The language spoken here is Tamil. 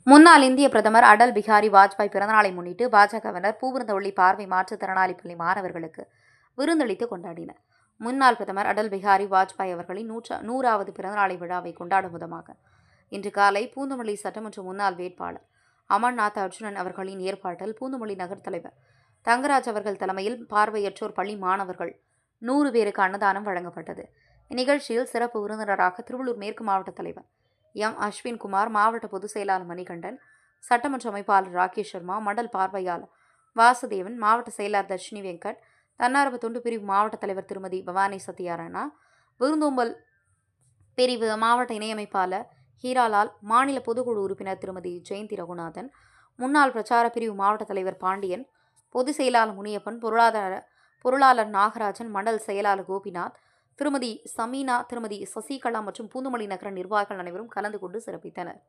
முன்னாள் இந்திய பிரதமர் அடல் பிகாரி வாஜ்பாய் பிறந்தநாளை முன்னிட்டு பாஜகவினர் பூவிருந்தவள்ளி பார்வை மாற்றுத்திறனாளி பள்ளி மாணவர்களுக்கு விருந்தளித்து கொண்டாடினர். முன்னாள் பிரதமர் அடல் பிகாரி வாஜ்பாய் அவர்களின் 100வது பிறந்தநாளை விழாவை கொண்டாடும் விதமாக இன்று காலை பூந்தமல்லி சட்டமன்ற முன்னாள் வேட்பாளர் அமர்நாத் அர்ஜுனன் அவர்களின் ஏற்பாட்டில் பூந்தமல்லி நகர் தலைவர் தங்கராஜ் அவர்கள் தலைமையில் பார்வையற்றோர் பள்ளி மாணவர்கள் 100 பேருக்கு அன்னதானம் வழங்கப்பட்டது. இந்நிகழ்ச்சியில் சிறப்பு விருந்தினராக திருவள்ளூர் மேற்கு மாவட்ட தலைவர் எம். அஸ்வின்குமார், மாவட்ட பொதுச் செயலாளர் மணிகண்டன், சட்டமன்ற அமைப்பாளர் ராகேஷ் சர்மா, மண்டல் பார்வையாளர் வாசுதேவன், மாவட்ட செயலாளர் தர்ஷினி வெங்கட், தன்னார்வ தொண்டு பிரிவு மாவட்ட தலைவர் திருமதி பவானி சத்யாராயணா, விருந்தோம்பல் பிரிவு மாவட்ட இணையமைப்பாளர் ஹீராலால், மாநில பொதுக்குழு உறுப்பினர் திருமதி ஜெயந்தி ரகுநாதன், முன்னாள் பிரச்சார பிரிவு மாவட்ட தலைவர் பாண்டியன், பொதுச் செயலாளர் முனியப்பன், பொருளாளர் நாகராஜன், மண்டல் செயலாளர் கோபிநாத், திருமதி சமீனா, திருமதி சசிகலா மற்றும் பூந்தமல்லி நகர நிர்வாகிகள் அனைவரும் கலந்து கொண்டு சிறப்பித்தனர்.